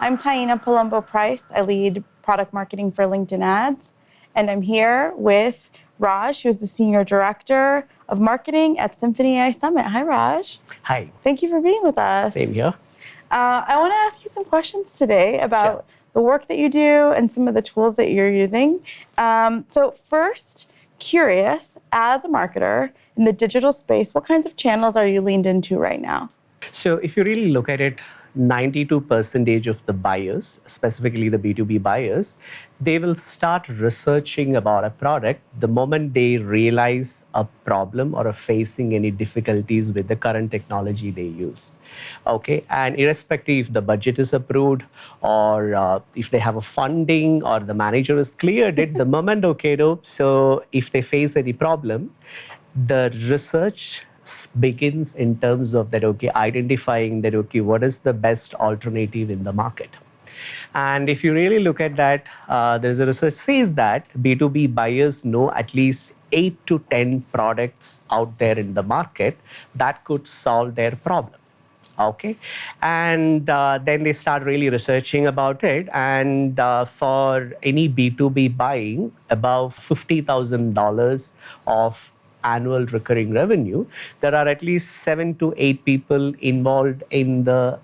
I'm Taina Palumbo-Price. I lead product marketing for LinkedIn Ads. And I'm here with Raj, who's the Senior Director of Marketing at SymphonyAI Summit. Hi, Raj. Hi. Thank you for being with us. Same here. I want to ask you some questions today about the work that you do and some of the tools that you're using. So first, curious, as a marketer in the digital space, what kinds of channels are you leaned into right now? So if you really look at it, 92% of the buyers, specifically the B2B buyers, they will start researching about a product the moment they realize a problem or are facing any difficulties with the current technology they use. Okay, and irrespective if the budget is approved or if they have a funding or the manager is cleared it, the moment, so if they face any problem, the research begins in terms of that, identifying that, what is the best alternative in the market. And if you really look at that, there's a research says that B2B buyers know at least 8 to 10 products out there in the market that could solve their problem. Okay, and then they start really researching about it. And for any B2B buying above $50,000 of annual recurring revenue, there are at least 7 to 8 people involved in the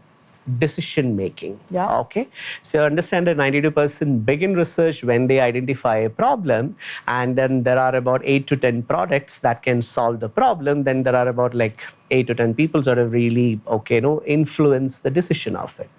decision making. Yeah. Okay, so understand that 92% begin research when they identify a problem, and then there are about 8 to 10 products that can solve the problem. Then there are about 8 to 10 people sort of really influence the decision of it.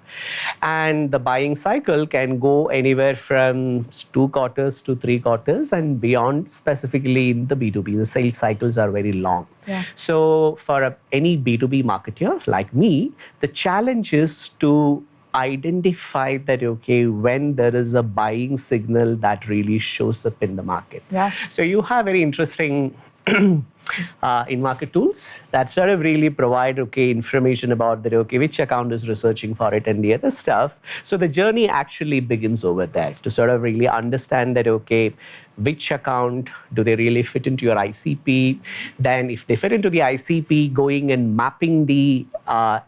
And the buying cycle can go anywhere from 2 quarters to 3 quarters and beyond. Specifically in the B2B, the sales cycles are very long. Yeah. So for any B2B marketer like me, the challenge is to identify that, when there is a buying signal that really shows up in the market. Yeah. So you have very interesting in-market tools that sort of really provide information about that, which account is researching for it and the other stuff. So the journey actually begins over there to sort of really understand that, which account do they really fit into your ICP? Then if they fit into the ICP, going and mapping the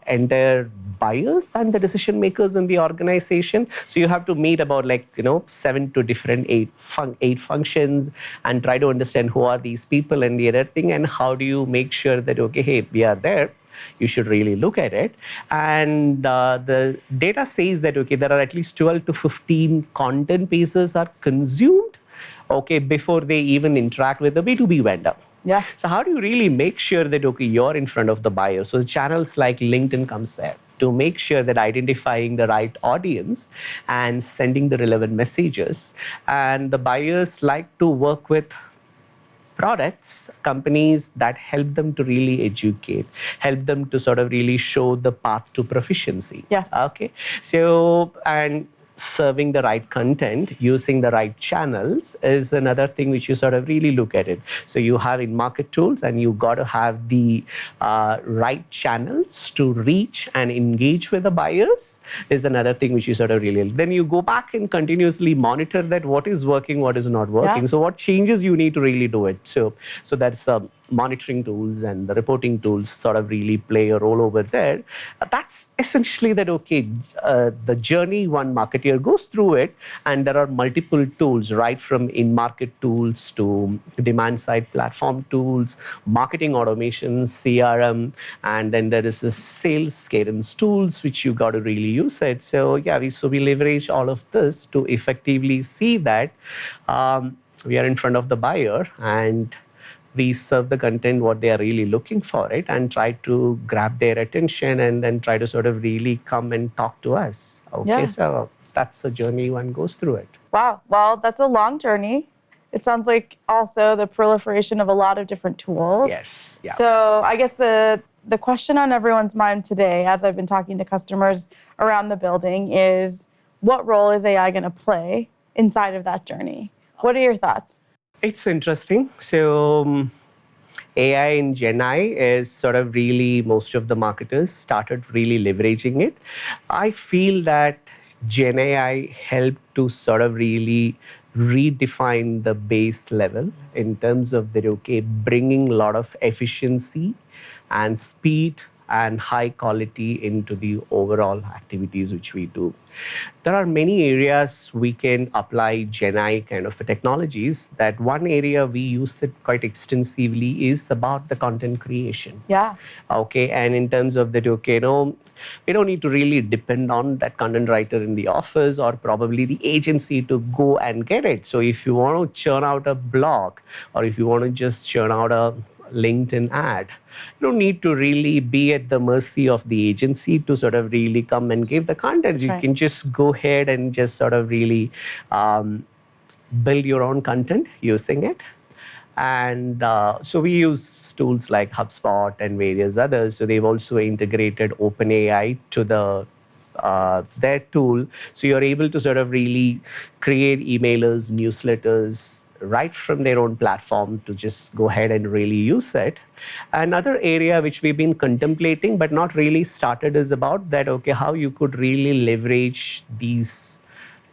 entire buyers and the decision makers in the organization. So you have to meet about 7 to different 8 functions and try to understand who are these people and the other thing, and how do you make sure that, hey, we are there. You should really look at it. And the data says that, there are at least 12 to 15 content pieces are consumed, before they even interact with the B2B vendor. Yeah. So how do you really make sure that, you're in front of the buyer? So channels like LinkedIn comes there to make sure that identifying the right audience and sending the relevant messages. And the buyers like to work with products, companies that help them to really educate, help them to sort of really show the path to proficiency. Yeah. Okay. So, and serving the right content, using the right channels is another thing which you sort of really look at it. So you have in-market tools, and you got to have the right channels to reach and engage with the buyers is another thing which you sort of really. Then you go back and continuously monitor that what is working, what is not working. Yeah. So what changes you need to really do it. So that's monitoring tools and the reporting tools sort of really play a role over there. That's essentially that, the journey one marketer goes through it, and there are multiple tools, right from in-market tools to demand-side platform tools, marketing automations, CRM, and then there is the sales cadence tools, which you got to really use it. So yeah, we leverage all of this to effectively see that we are in front of the buyer, and we serve the content what they are really looking for it, and try to grab their attention, and then try to sort of really come and talk to us. Okay, Yeah. So that's the journey one goes through it. Wow. Well, that's a long journey. It sounds like also the proliferation of a lot of different tools. Yes. Yeah. So I guess the question on everyone's mind today, as I've been talking to customers around the building, is what role is AI going to play inside of that journey? What are your thoughts? It's interesting. So AI and Gen I is sort of really, most of the marketers started really leveraging it. I feel that Gen AI helped to sort of really redefine the base level in terms of that, bringing a lot of efficiency and speed and high quality into the overall activities which we do. There are many areas we can apply GenAI kind of technologies. That one area we use it quite extensively is about the content creation. Yeah. Okay, and in terms of that, okay, we don't need to really depend on that content writer in the office or probably the agency to go and get it. So if you want to churn out a blog or if you want to just churn out a LinkedIn ad, you don't need to really be at the mercy of the agency to sort of really come and give the content. That's you right. can just go ahead and just sort of really build your own content using it. And so we use tools like HubSpot and various others. So they've also integrated OpenAI to their tool. So you're able to sort of really create emailers, newsletters right from their own platform to just go ahead and really use it. Another area which we've been contemplating but not really started is about that, okay, how you could really leverage these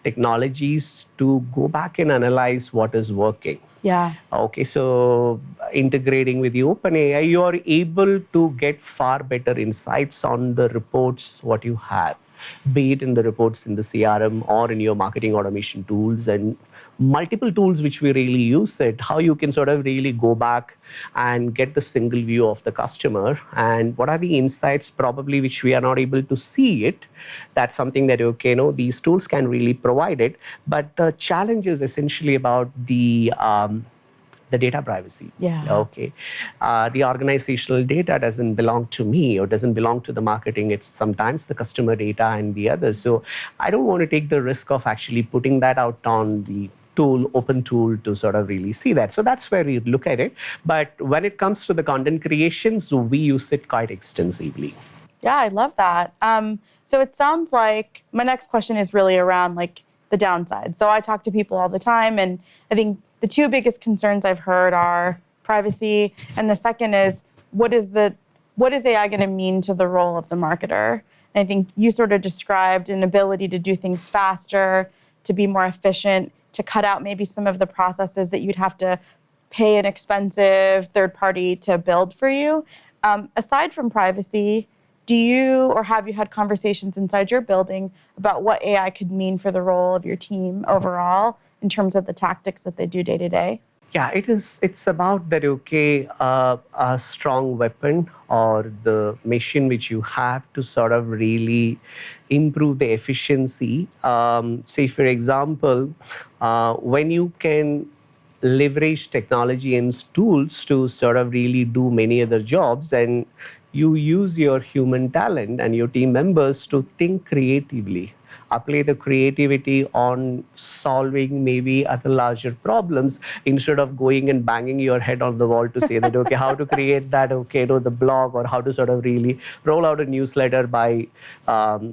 technologies to go back and analyze what is working. Yeah. Okay, so integrating with the OpenAI, you are able to get far better insights on the reports what you have, be it in the reports in the CRM or in your marketing automation tools and multiple tools which we really use it, how you can sort of really go back and get the single view of the customer and what are the insights probably which we are not able to see it. That's something that, okay, these tools can really provide it. But the challenge is essentially about the data privacy. Yeah. Okay. The organizational data doesn't belong to me or doesn't belong to the marketing. It's sometimes the customer data and the others. So I don't want to take the risk of actually putting that out on the open tool to sort of really see that. So that's where we look at it. But when it comes to the content creations, we use it quite extensively. Yeah, I love that. So it sounds like my next question is really around like the downside. So I talk to people all the time, and I think the two biggest concerns I've heard are privacy, and the second is what is AI going to mean to the role of the marketer? And I think you sort of described an ability to do things faster, to be more efficient, to cut out maybe some of the processes that you'd have to pay an expensive third party to build for you. Aside from privacy, do you or have you had conversations inside your building about what AI could mean for the role of your team overall in terms of the tactics that they do day to day? Yeah, it's about that, okay, a strong weapon or the machine which you have to sort of really improve the efficiency. Say, for example, when you can leverage technology and tools to sort of really do many other jobs, and you use your human talent and your team members to think creatively, apply the creativity on solving maybe other larger problems instead of going and banging your head on the wall to say that, okay, how to create that, okay, the blog, or how to sort of really roll out a newsletter by,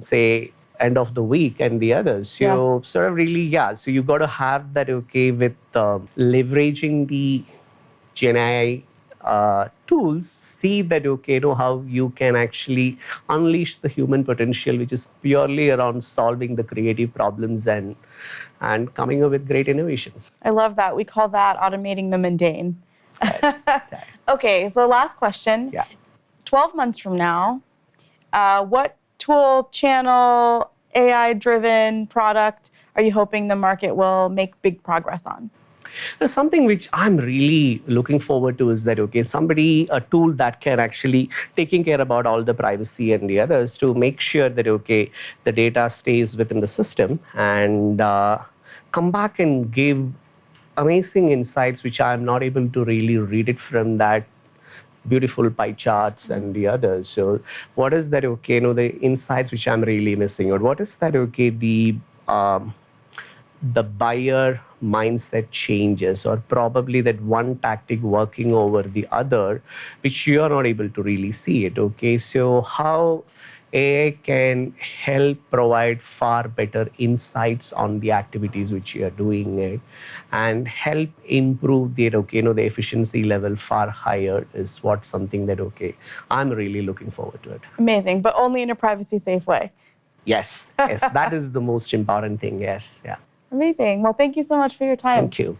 say, end of the week and the others. So sort of really, so you got to have that, okay, with leveraging the GenAI tools, see that, okay, how you can actually unleash the human potential, which is purely around solving the creative problems and coming up with great innovations. I love that. We call that automating the mundane. Yes. Okay, so last question. Yeah. 12 months from now, what tool, channel, AI-driven product are you hoping the market will make big progress on? There's something which I'm really looking forward to is that, okay, a tool that can actually taking care about all the privacy and the others to make sure that, okay, the data stays within the system and come back and give amazing insights which I'm not able to really read it from that beautiful pie charts and the others. So what is that, okay, the insights which I'm really missing, or what is that, okay, the buyer mindset changes, or probably that one tactic working over the other, which you are not able to really see it. Okay, so how AI can help provide far better insights on the activities which you are doing it, and help improve the, okay, the efficiency level far higher is what something that, okay, I'm really looking forward to it. Amazing, but only in a privacy safe way. Yes, that is the most important thing. Yes, yeah. Amazing. Well, thank you so much for your time. Thank you.